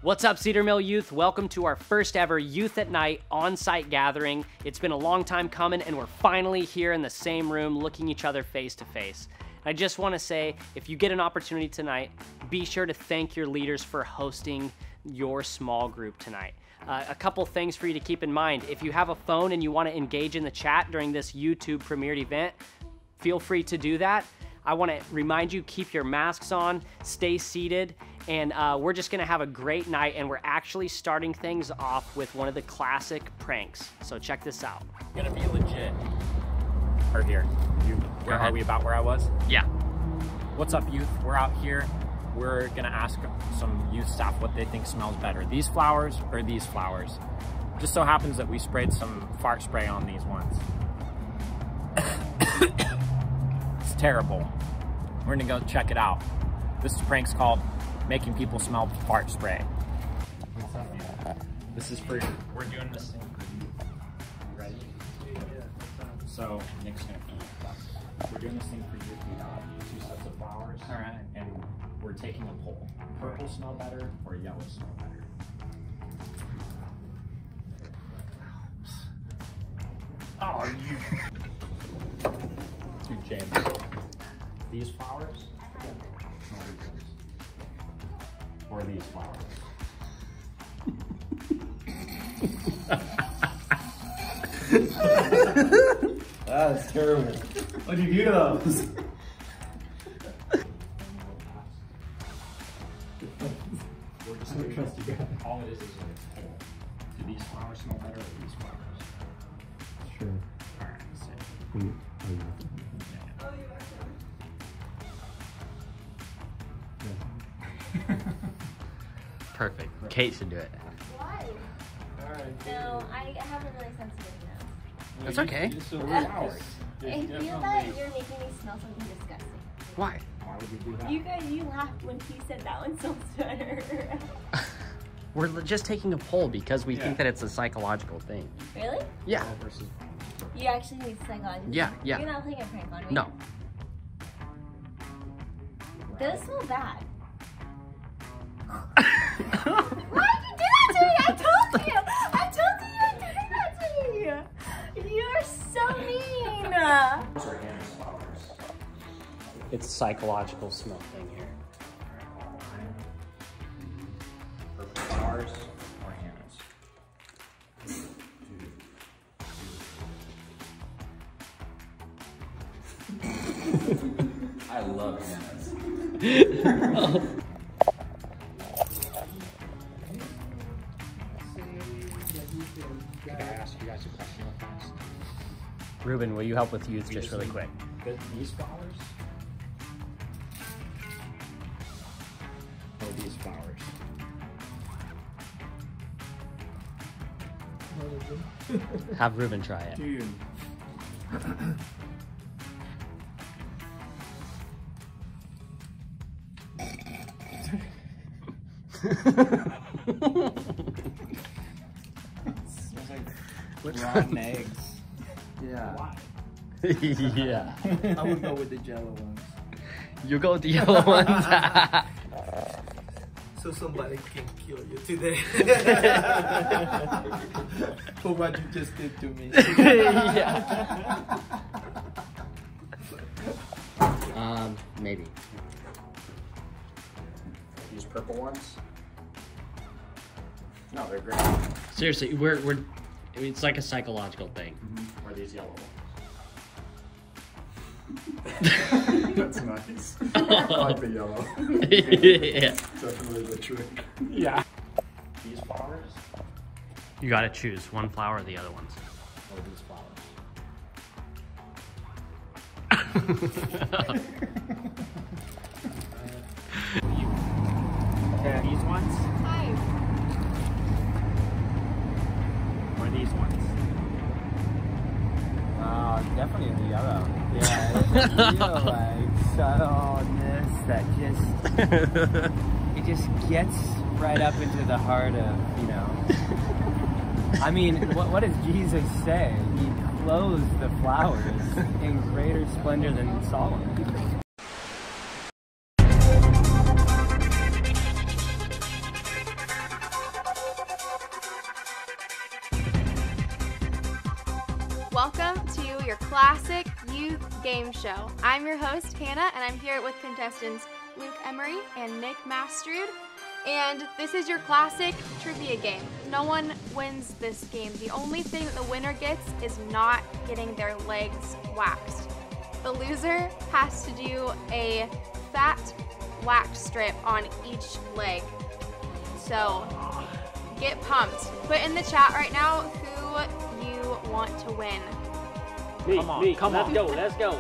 What's up, Cedar Mill Youth? Welcome to our first ever Youth at Night on-site gathering. It's been a long time coming, and we're finally here in the same room looking each other face to face. I just want to say, if you get an opportunity tonight, be sure to thank your leaders for hosting your small group tonight. A couple things for you to keep in mind. If you have a phone and you want to engage in the chat during this YouTube premiered event, feel free to do that. I want to remind you, keep your masks on, stay seated, and we're just going to have a great night, and we're actually starting things off with one of the classic pranks. So check this out. Gonna be legit. Or here. Where are we, about where I was? Yeah. What's up, youth? We're out here. We're gonna ask some youth staff what they think smells better, these flowers or these flowers. Just so happens that we sprayed some fart spray on these ones. It's terrible. We're gonna go check it out. This prank's called making people smell fart spray. What's up, man? This is for, we're doing this thing for you. Ready? So, Nick's gonna feed us. We're doing this thing for you. We got 2 sets of flowers. All right. And we're taking a poll. Purple smell better or yellow smell better? Oh, you. Two jams. These flowers? Or these flowers? That's terrible. What do you do to those? We're just gonna trust you guys. All it is a poll. Do these flowers smell better or these flowers? Sure. Alright, so. Perfect. Kate should do it. Why? No, I have a really sensitive nose. That's okay. I feel that you're making me smell something disgusting. Why? Why would we do that? You guys, you laughed when he said that one smells better. We're just taking a poll because we think that it's a psychological thing. Really? Yeah. Versus You actually need psychology. Yeah. You're not playing a prank on me. No. Those smell bad. Why'd you do that to me? I told you! I told you you were doing that to me! You're so mean! Those are Hannah's flowers. It's a psychological smell thing here. Purple flowers or Hannah's? I love Hannah's. Can I ask you guys a question real fast? Ruben, will you help with youth just really quick? These flowers? Or these flowers? Have Ruben try it. Dude. Smells like rotten eggs. Yeah. Why? Yeah. I would go with the jello ones. You go with the yellow ones. So somebody can kill you today. For what you just did to me. Yeah. Maybe. These purple ones? No, they're great. Seriously, it's like a psychological thing. Or these yellow ones? That's nice. I like the yellow. Yeah. Definitely the trick. Yeah. These flowers? You gotta choose one flower or the other ones. Or these flowers? These ones? Hi. Or these ones? Definitely the yellow. Yeah, it's real like subtleness that it just gets right up into the heart of, you know. I mean, what does Jesus say? He clothes the flowers in greater splendor than Solomon. game show. I'm your host, Hannah, and I'm here with contestants Luke Emery and Nick Mastrud. And this is your classic trivia game. No one wins this game. The only thing that the winner gets is not getting their legs waxed. The loser has to do a fat wax strip on each leg. So get pumped. Put in the chat right now who you want to win. Come on. Let's go.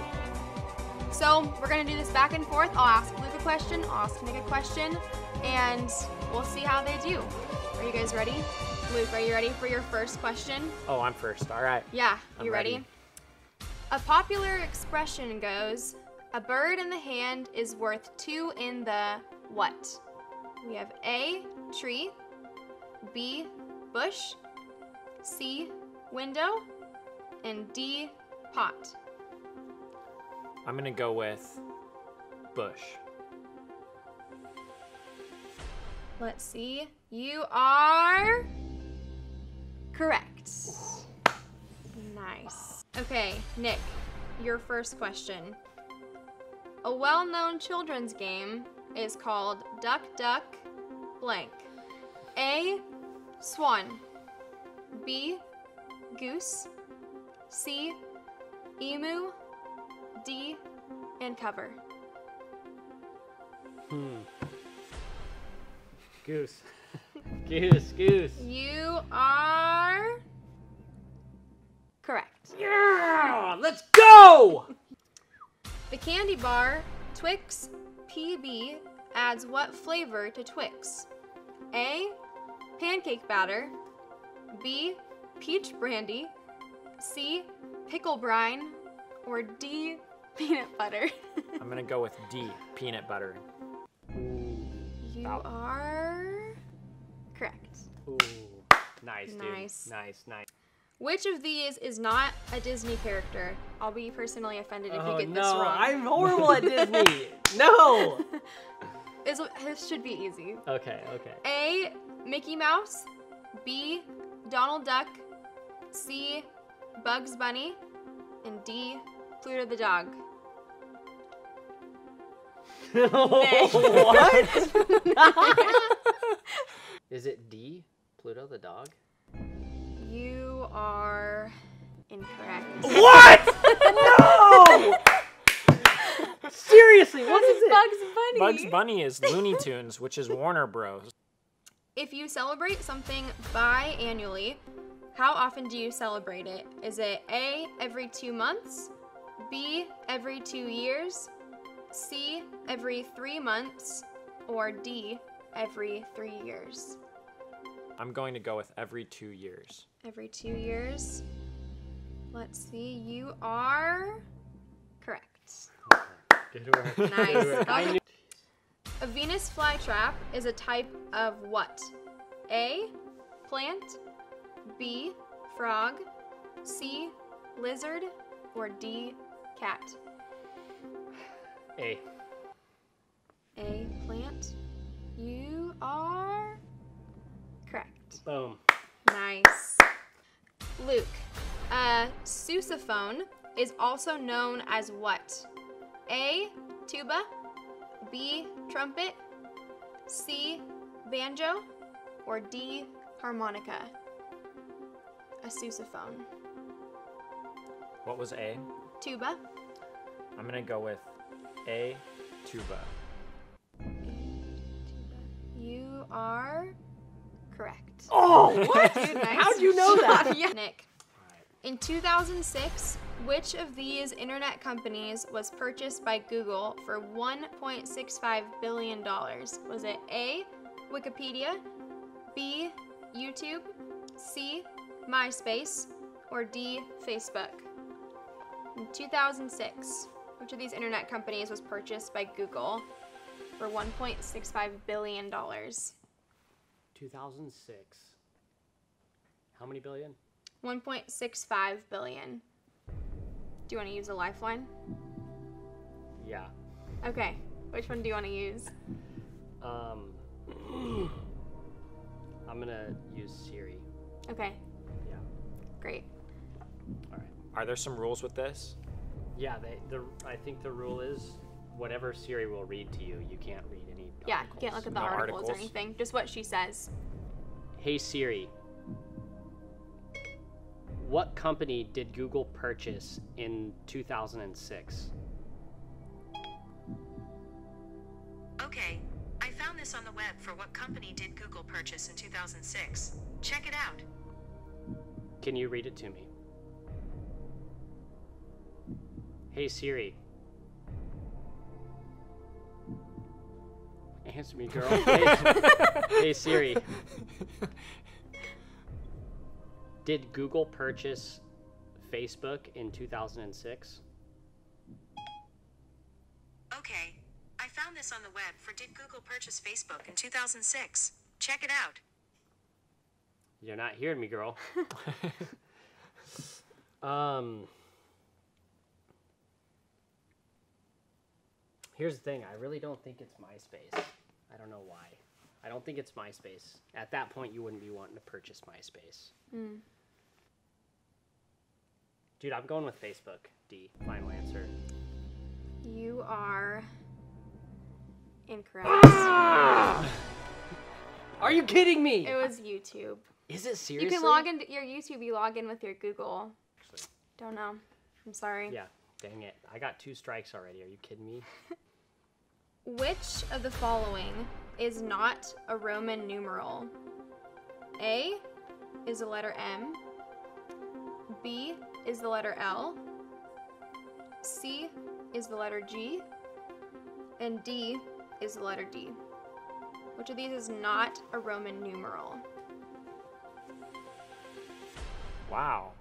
So we're gonna do this back and forth. I'll ask Luke a question, I'll ask Nick a question, and we'll see how they do. Are you guys ready? Luke, are you ready for your first question? Oh, I'm first. All right. Yeah, I'm you ready? A popular expression goes, a bird in the hand is worth two in the what? We have A, tree, B, bush, C, window, and D, pot. I'm gonna go with bush. Let's see. You are correct. Nice. Okay, Nick, your first question. A well-known children's game is called Duck Duck blank. A, swan. B, goose. C, emu. D, and cover. Goose. Goose. You are correct. Yeah, let's go! The candy bar Twix PB adds what flavor to Twix? A, pancake batter. B, peach brandy. C, pickle brine. Or D, peanut butter. I'm gonna go with D, peanut butter. You are correct. Ooh, nice, dude. Nice. Nice. Which of these is not a Disney character? I'll be personally offended if you get this no, wrong. I'm horrible at Disney. No. This should be easy. Okay. A, Mickey Mouse. B, Donald Duck. C, Bugs Bunny. And D, Pluto the dog. What? Is it D, Pluto the dog? You are incorrect. What? No! Seriously, what is it? Bugs Bunny. Bugs Bunny is Looney Tunes, which is Warner Bros. If you celebrate something biannually, how often do you celebrate it? Is it A, every 2 months? B, every 2 years? C, every 3 months? Or D, every 3 years? I'm going to go with every 2 years. Every 2 years. Let's see, you are correct. Good work. Nice. A Venus flytrap is a type of what? A, plant. B, frog. C, lizard. Or D, cat. A. A, plant. You are correct. Boom. Nice. Luke, a sousaphone is also known as what? A, tuba. B, trumpet. C, banjo. Or D, harmonica. A sousaphone. What was A? Tuba. I'm gonna go with A, tuba. You are correct. Oh, what? Dude, nice. How'd you know that? Yeah. Nick, in 2006, which of these internet companies was purchased by Google for $1.65 billion? Was it A, Wikipedia, B, YouTube, C, MySpace, or D, Facebook? In 2006, which of these internet companies was purchased by Google for $1.65 billion? 2006. How many billion? 1.65 billion. Do you want to use a lifeline? Yeah. Okay, which one do you want to use? I'm gonna use Siri. Okay, Yeah. great. All right. Are there some rules with this? Yeah, I think the rule is whatever Siri will read to you, you can't read any Yeah, articles. you can't look at the No articles or articles. anything. Just what she says. Hey Siri, what company did Google purchase in 2006? Okay, I found this on the web for what company did Google purchase in 2006. Check it out. Can you read it to me? Hey Siri. Answer me, girl. Hey Siri. Did Google purchase Facebook in 2006? Okay, I found this on the web for did Google purchase Facebook in 2006. Check it out. You're not hearing me, girl. Here's the thing. I really don't think it's MySpace. I don't know why. I don't think it's MySpace. At that point, you wouldn't be wanting to purchase MySpace. Dude, I'm going with Facebook. D. Final answer. You are incorrect. Are you kidding me? It was YouTube. Is it seriously? You can log into your YouTube. You log in with your Google. Don't know. I'm sorry. Yeah. Dang it. I got 2 strikes already. Are you kidding me? Which of the following is not a Roman numeral? A is the letter M. B is the letter L. C is the letter G. And D is the letter D. Which of these is not a Roman numeral? Wow.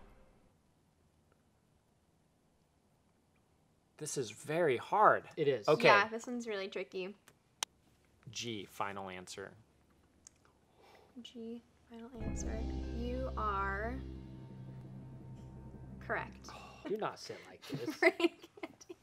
This is very hard. It is. Okay. Yeah, this one's really tricky. G, final answer. G, final answer. You are correct. Do not sit like this. Right.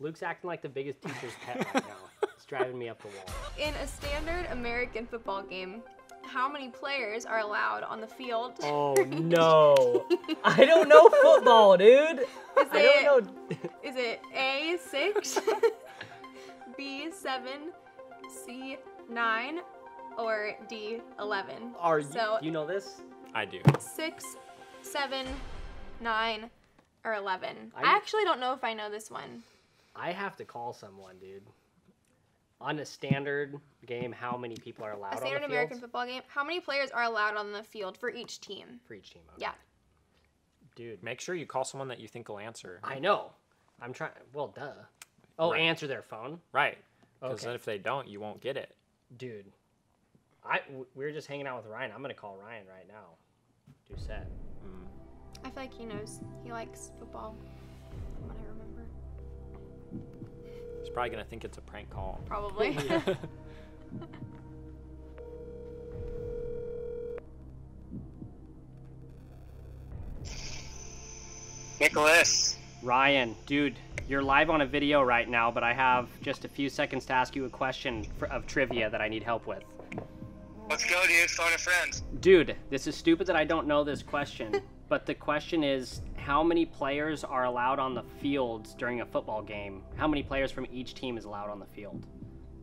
Luke's acting like the biggest teacher's pet right now. It's driving me up the wall. In a standard American football game, how many players are allowed on the field? Oh no. I don't know football, dude. I don't know. Is it A, 6, B, 7, C, 9, or D, 11? Do you know this? I do. 6, 7, 9, or 11. I I'm- actually don't know if I know this one. I have to call someone, dude. On a standard game, how many people are allowed A on standard the field? American football game, how many players are allowed on the field for each team? For each team. Okay. Yeah. Dude, Make sure you call someone that you think will answer. I know. I'm trying. Well, duh. Oh, Right. answer their phone? Right. Because Okay. then if they don't, you won't get it. Dude. We were just hanging out with Ryan. I'm going to call Ryan right now. Do set. I feel like he knows. He likes football, from what I remember. He's probably going to think it's a prank call. Probably. Nicholas. Ryan, dude, you're live on a video right now, but I have just a few seconds to ask you a question of trivia that I need help with. Let's go, dude. Phone a friend. Dude, this is stupid that I don't know this question, but the question is, how many players are allowed on the fields during a football game? How many players from each team is allowed on the field?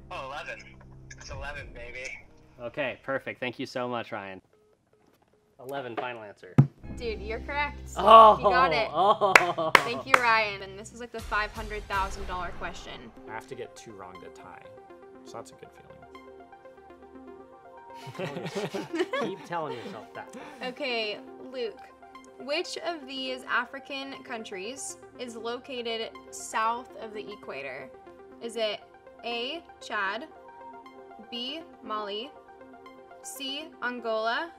Oh, 11. It's 11, baby. Okay, perfect. Thank you so much, Ryan. 11, final answer. Dude, you're correct. Oh, You got it. Oh. Thank you, Ryan. And this is like the $500,000 question. I have to get 2 wrong to tie. So that's a good feeling. Keep telling yourself that. Okay, Luke. Which of these African countries is located south of the equator? Is it A, Chad, B, Mali, C, Angola,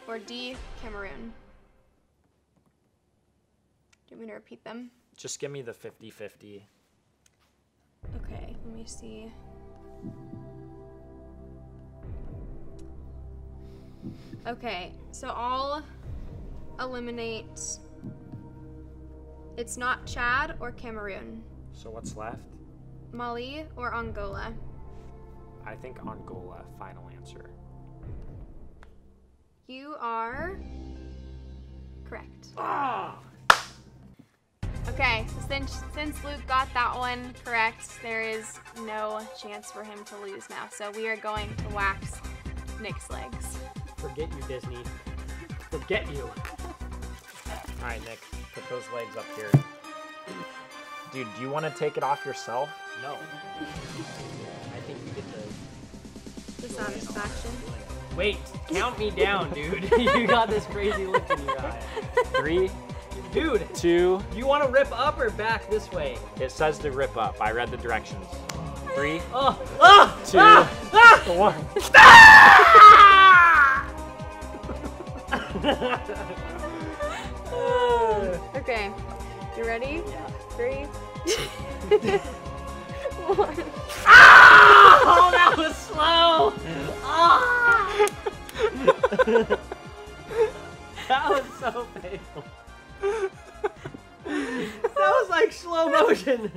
or D, Cameroon? Do you want me to repeat them? Just give me the 50-50. Okay, let me see. Okay, so I'll eliminate. It's not Chad or Cameroon, So what's left? Mali or Angola. I think Angola, final answer. You are correct. Okay, so since Luke got that one correct, there is no chance for him to lose now. So we are going to wax Nick's legs. Forget you, Disney. Forget you. All right, Nick, put those legs up here. Dude, do you want to take it off yourself? No. I think you get The satisfaction. Wait, count me down, dude. You got this crazy look in your eye. 3, Dude, 2. you want to rip up or back this way? It says to rip up. I read the directions. 3, Oh, 2, 1. Okay, you ready? Yeah. 3, 1. Oh, that was slow! Ah! That was so painful. That was like slow motion.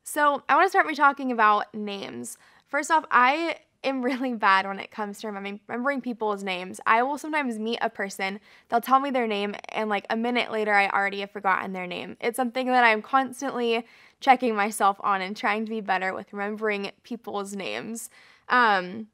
So I want to start by talking about names. First off, I am really bad when it comes to remembering people's names. I will sometimes meet a person, they'll tell me their name, and like a minute later I already have forgotten their name. It's something that I'm constantly checking myself on and trying to be better with remembering people's names. And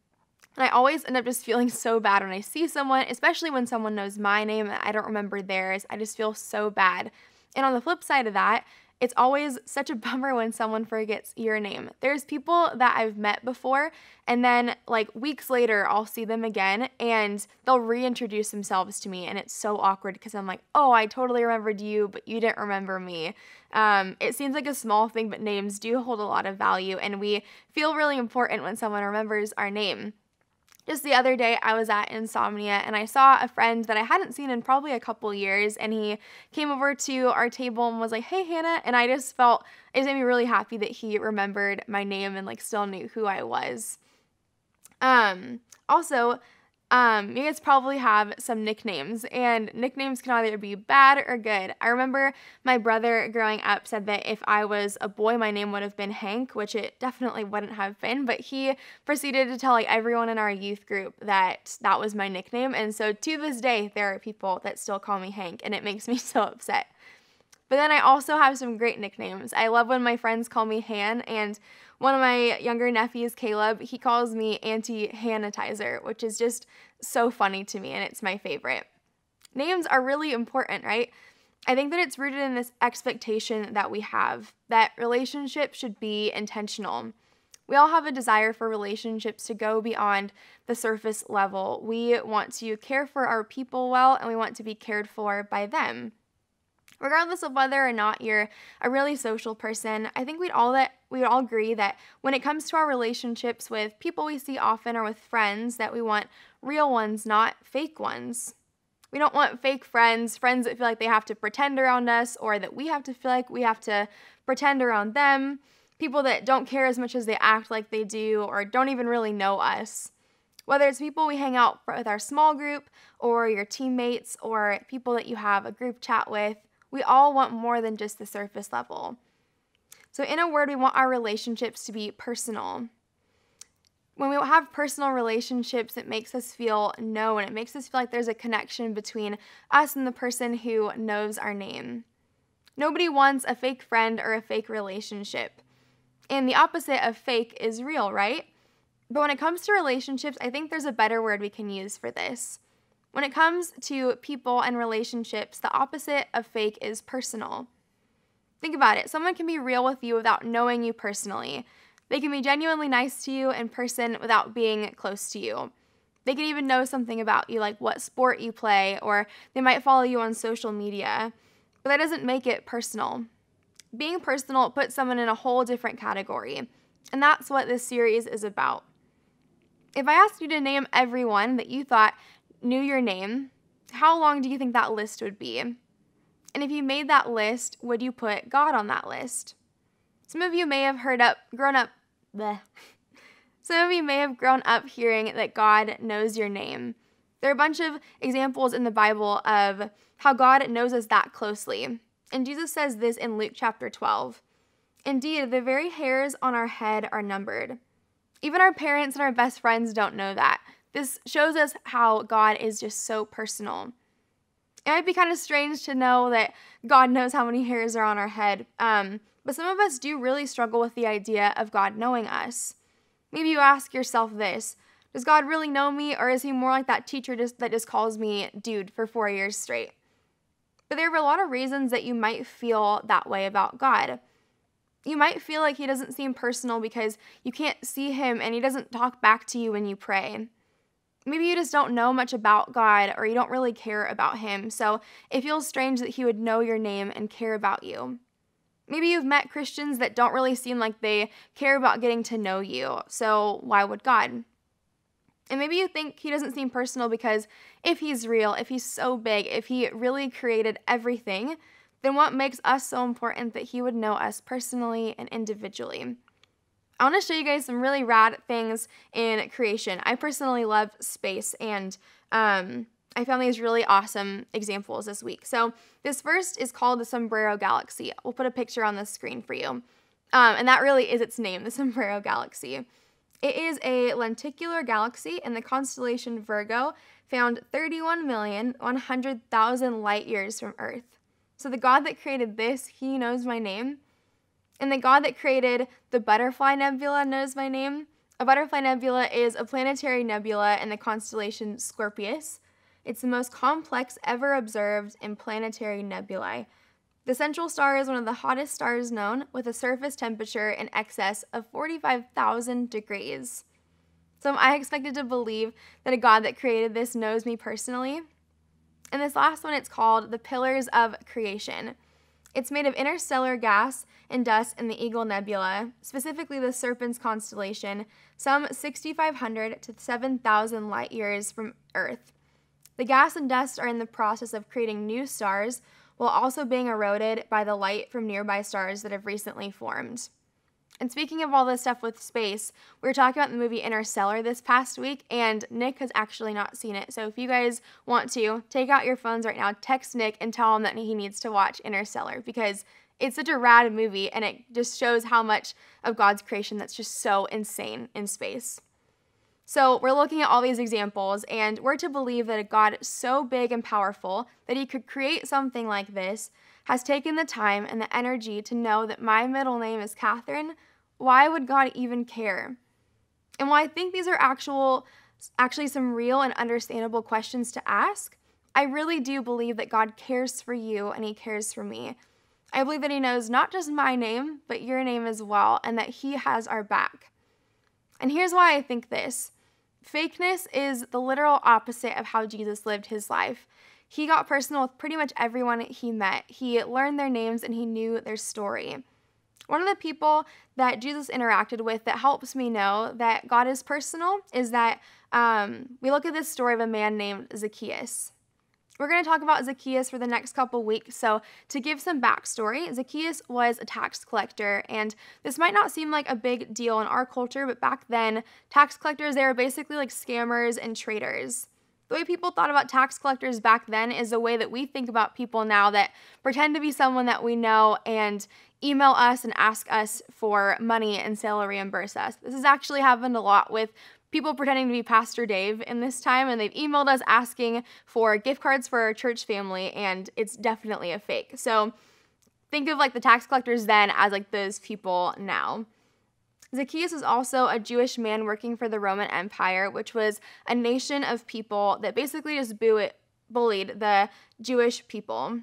I always end up just feeling so bad when I see someone, especially when someone knows my name and I don't remember theirs. I just feel so bad. And on the flip side of that, it's always such a bummer when someone forgets your name. There's people that I've met before, and then like weeks later, I'll see them again, and they'll reintroduce themselves to me, and it's so awkward because I'm like, oh, I totally remembered you, but you didn't remember me. It seems like a small thing, but names do hold a lot of value, and we feel really important when someone remembers our name. Just the other day, I was at Insomnia, and I saw a friend that I hadn't seen in probably a couple years, and he came over to our table and was like, hey, Hannah, and it just made me really happy that he remembered my name and like still knew who I was. Also, you guys probably have some nicknames, and nicknames can either be bad or good. I remember my brother growing up said that if I was a boy, my name would have been Hank, which it definitely wouldn't have been, but he proceeded to tell like everyone in our youth group that that was my nickname, and so to this day, there are people that still call me Hank, and it makes me so upset. But then I also have some great nicknames. I love when my friends call me Han, and one of my younger nephews, Caleb, he calls me Auntie Hannatizer, which is just so funny to me, and it's my favorite. Names are really important, right? I think that it's rooted in this expectation that we have, that relationships should be intentional. We all have a desire for relationships to go beyond the surface level. We want to care for our people well, and we want to be cared for by them. Regardless of whether or not you're a really social person, I think we'd all agree that when it comes to our relationships with people we see often or with friends, that we want real ones, not fake ones. We don't want fake friends that feel like they have to pretend around us, or that we have to feel like we have to pretend around them, people that don't care as much as they act like they do or don't even really know us. Whether it's people we hang out with our small group, or your teammates, or people that you have a group chat with, we all want more than just the surface level. So in a word, we want our relationships to be personal. When we have personal relationships, it makes us feel known. It makes us feel like there's a connection between us and the person who knows our name. Nobody wants a fake friend or a fake relationship. And the opposite of fake is real, right? But when it comes to relationships, I think there's a better word we can use for this. When it comes to people and relationships, the opposite of fake is personal. Think about it. Someone can be real with you without knowing you personally. They can be genuinely nice to you in person without being close to you. They can even know something about you, like what sport you play, or they might follow you on social media. But that doesn't make it personal. Being personal puts someone in a whole different category. And that's what this series is about. If I asked you to name everyone that you thought knew your name, how long do you think that list would be? And if you made that list, would you put God on that list? Some of you may have grown up hearing that God knows your name. There are a bunch of examples in the Bible of how God knows us that closely. And Jesus says this in Luke chapter 12. Indeed, the very hairs on our head are numbered. Even our parents and our best friends don't know that. This shows us how God is just so personal. It might be kind of strange to know that God knows how many hairs are on our head, but some of us do really struggle with the idea of God knowing us. Maybe you ask yourself this: does God really know me, or is he more like that teacher that just calls me dude for 4 years straight? But there are a lot of reasons that you might feel that way about God. You might feel like he doesn't seem personal because you can't see him and he doesn't talk back to you when you pray. Maybe you just don't know much about God, or you don't really care about him, so it feels strange that he would know your name and care about you. Maybe you've met Christians that don't really seem like they care about getting to know you, so why would God? And maybe you think he doesn't seem personal because if he's real, if he's so big, if he really created everything, then what makes us so important that he would know us personally and individually? I want to show you guys some really rad things in creation. I personally love space, and I found these really awesome examples this week. So this first is called the Sombrero Galaxy. We'll put a picture on the screen for you. And that really is its name, the Sombrero Galaxy. It is a lenticular galaxy in the constellation Virgo, found 31,100,000 light years from Earth. So the God that created this, he knows my name. And the God that created the Butterfly Nebula knows my name. A butterfly nebula is a planetary nebula in the constellation Scorpius. It's the most complex ever observed in planetary nebulae. The central star is one of the hottest stars known, with a surface temperature in excess of 45,000 degrees. So am I expected to believe that a God that created this knows me personally? And this last one, it's called the Pillars of Creation. It's made of interstellar gas and dust in the Eagle Nebula, specifically the Serpens constellation, some 6,500 to 7,000 light years from Earth. The gas and dust are in the process of creating new stars, while also being eroded by the light from nearby stars that have recently formed. And speaking of all this stuff with space, we were talking about the movie Interstellar this past week, and Nick has actually not seen it. So if you guys want to, take out your phones right now, text Nick and tell him that he needs to watch Interstellar, because it's such a rad movie, and it just shows how much of God's creation that's just so insane in space. So we're looking at all these examples, and we're to believe that a God so big and powerful that he could create something like this has taken the time and the energy to know that my middle name is Catherine. Why would God even care? And while I think these are actually some real and understandable questions to ask, I really do believe that God cares for you and he cares for me. I believe that he knows not just my name, but your name as well, and that he has our back. And here's why I think this. Fakeness is the literal opposite of how Jesus lived his life. He got personal with pretty much everyone he met. He learned their names and he knew their story. One of the people that Jesus interacted with that helps me know that God is personal is that we look at this story of a man named Zacchaeus. We're going to talk about Zacchaeus for the next couple weeks, so to give some backstory, Zacchaeus was a tax collector, and this might not seem like a big deal in our culture, but back then, tax collectors, they were basically like scammers and traitors. The way people thought about tax collectors back then is the way that we think about people now that pretend to be someone that we know and email us and ask us for money and say they'll reimburse us. This has actually happened a lot with people pretending to be Pastor Dave in this time, and they've emailed us asking for gift cards for our church family, and it's definitely a fake. So think of like the tax collectors then as like those people now. Zacchaeus was also a Jewish man working for the Roman Empire, which was a nation of people that basically just bullied the Jewish people.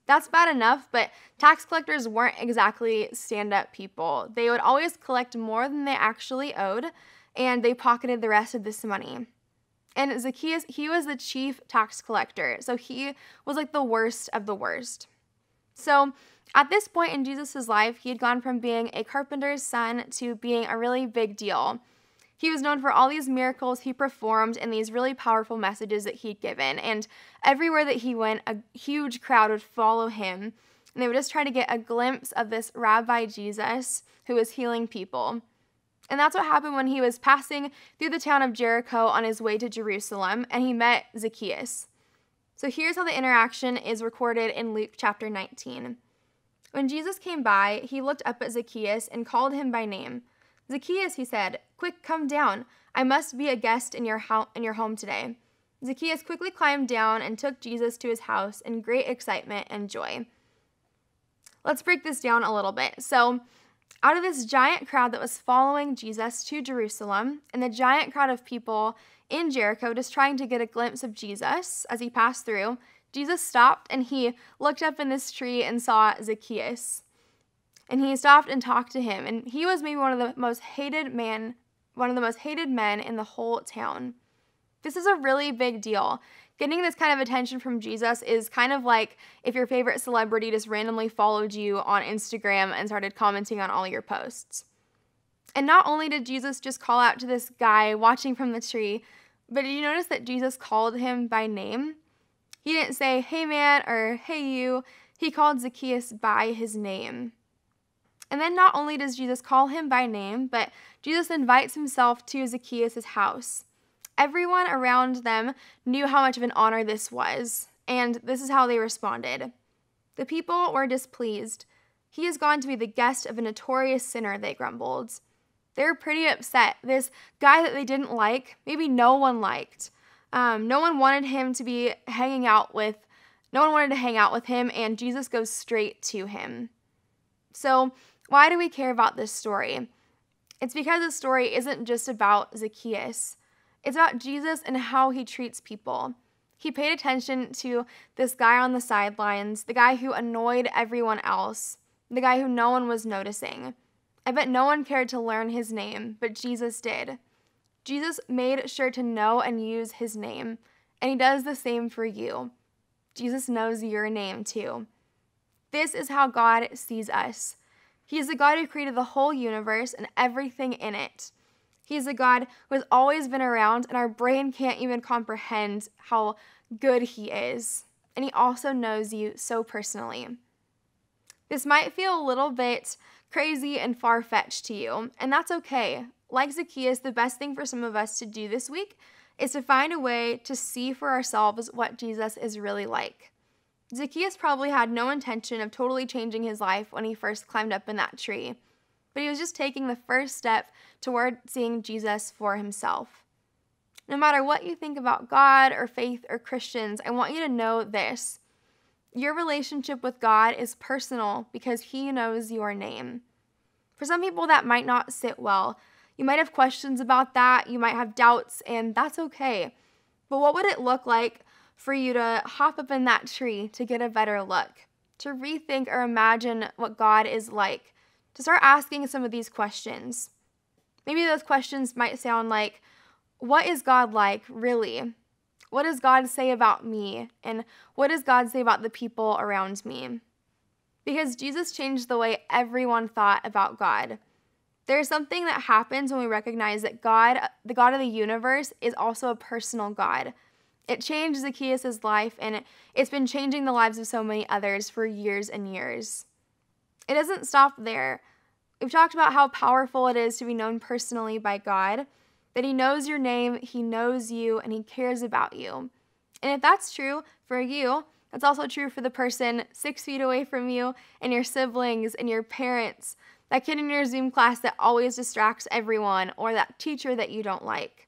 That's bad enough, but tax collectors weren't exactly stand-up people. They would always collect more than they actually owed, and they pocketed the rest of this money. And Zacchaeus, he was the chief tax collector, so he was like the worst of the worst. So at this point in Jesus' life, he had gone from being a carpenter's son to being a really big deal. He was known for all these miracles he performed and these really powerful messages that he'd given. And everywhere that he went, a huge crowd would follow him. And they would just try to get a glimpse of this Rabbi Jesus who was healing people. And that's what happened when he was passing through the town of Jericho on his way to Jerusalem, and he met Zacchaeus. So here's how the interaction is recorded in Luke chapter 19. When Jesus came by, he looked up at Zacchaeus and called him by name. "Zacchaeus," he said, "quick, come down. I must be a guest in your home today." Zacchaeus quickly climbed down and took Jesus to his house in great excitement and joy. Let's break this down a little bit. So, out of this giant crowd that was following Jesus to Jerusalem, and the giant crowd of people in Jericho just trying to get a glimpse of Jesus as he passed through, Jesus stopped and he looked up in this tree and saw Zacchaeus. And he stopped and talked to him. And he was maybe one of the most hated men in the whole town. This is a really big deal. Getting this kind of attention from Jesus is kind of like if your favorite celebrity just randomly followed you on Instagram and started commenting on all your posts. And not only did Jesus just call out to this guy watching from the tree, but did you notice that Jesus called him by name? He didn't say, "Hey man," or "Hey you." He called Zacchaeus by his name. And then not only does Jesus call him by name, but Jesus invites himself to Zacchaeus' house. Everyone around them knew how much of an honor this was, and this is how they responded. The people were displeased. "He has gone to be the guest of a notorious sinner," they grumbled. They were pretty upset. This guy that they didn't like, maybe no one liked. No one wanted him to be hanging out with, no one wanted to hang out with him, and Jesus goes straight to him. So why do we care about this story? It's because the story isn't just about Zacchaeus. It's about Jesus and how he treats people. He paid attention to this guy on the sidelines, the guy who annoyed everyone else, the guy who no one was noticing. I bet no one cared to learn his name, but Jesus did. Jesus made sure to know and use his name, and he does the same for you. Jesus knows your name too. This is how God sees us. He is the God who created the whole universe and everything in it. He is a God who has always been around, and our brain can't even comprehend how good he is. And he also knows you so personally. This might feel a little bit crazy and far-fetched to you, and that's okay. Like Zacchaeus, the best thing for some of us to do this week is to find a way to see for ourselves what Jesus is really like. Zacchaeus probably had no intention of totally changing his life when he first climbed up in that tree, but he was just taking the first step toward seeing Jesus for himself. No matter what you think about God or faith or Christians, I want you to know this. Your relationship with God is personal because he knows your name. For some people, that might not sit well. You might have questions about that, you might have doubts, and that's okay. But what would it look like for you to hop up in that tree to get a better look, to rethink or imagine what God is like, to start asking some of these questions? Maybe those questions might sound like, what is God like, really? What does God say about me? And what does God say about the people around me? Because Jesus changed the way everyone thought about God. There's something that happens when we recognize that God, the God of the universe, is also a personal God. It changed Zacchaeus' life, and it's been changing the lives of so many others for years and years. It doesn't stop there. We've talked about how powerful it is to be known personally by God, that he knows your name, he knows you, and he cares about you. And if that's true for you, that's also true for the person 6 feet away from you, and your siblings, and your parents, that kid in your Zoom class that always distracts everyone, or that teacher that you don't like.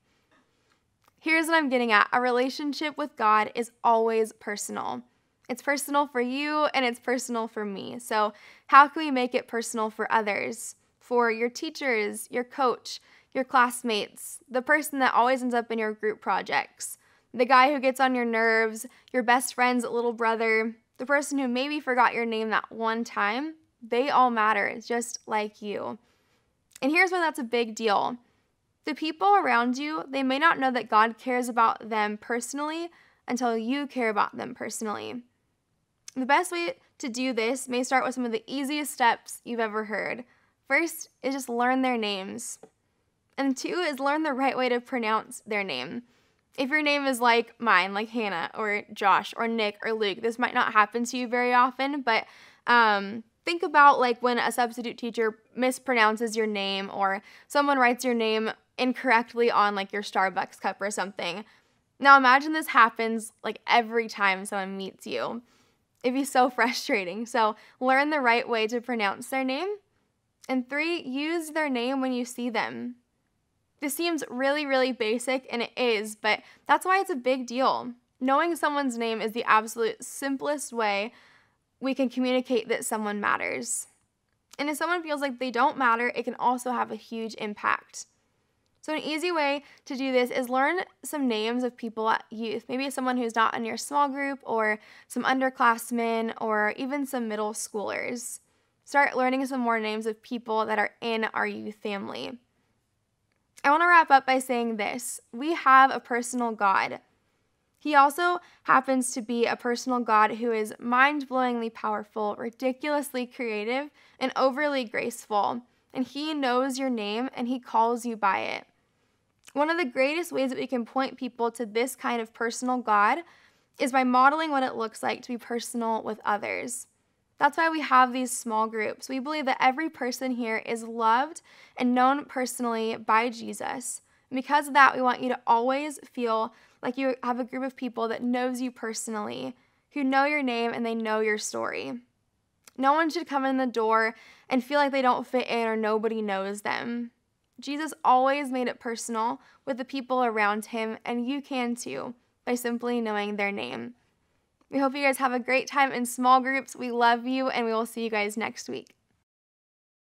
Here's what I'm getting at. A relationship with God is always personal. It's personal for you, and it's personal for me. So how can we make it personal for others? For your teachers, your coach, your classmates, the person that always ends up in your group projects, the guy who gets on your nerves, your best friend's little brother, the person who maybe forgot your name that one time. They all matter, just like you. And here's why that's a big deal. The people around you, they may not know that God cares about them personally until you care about them personally. The best way to do this may start with some of the easiest steps you've ever heard. First is just learn their names. And 2 is learn the right way to pronounce their name. If your name is like mine, like Hannah or Josh or Nick or Luke, this might not happen to you very often, but think about like when a substitute teacher mispronounces your name or someone writes your name incorrectly on like your Starbucks cup or something. Now imagine this happens like every time someone meets you. It'd be so frustrating. So learn the right way to pronounce their name. And 3, use their name when you see them. This seems really, really basic, and it is, but that's why it's a big deal. Knowing someone's name is the absolute simplest way we can communicate that someone matters. And if someone feels like they don't matter, it can also have a huge impact. So an easy way to do this is learn some names of people at youth. Maybe someone who's not in your small group, or some underclassmen, or even some middle schoolers. Start learning some more names of people that are in our youth family. I want to wrap up by saying this. We have a personal God. He also happens to be a personal God who is mind-blowingly powerful, ridiculously creative, and overly graceful. And he knows your name, and he calls you by it. One of the greatest ways that we can point people to this kind of personal God is by modeling what it looks like to be personal with others. That's why we have these small groups. We believe that every person here is loved and known personally by Jesus. And because of that, we want you to always feel like you have a group of people that knows you personally, who know your name and they know your story. No one should come in the door and feel like they don't fit in or nobody knows them. Jesus always made it personal with the people around him, and you can too, by simply knowing their name. We hope you guys have a great time in small groups. We love you, and we will see you guys next week.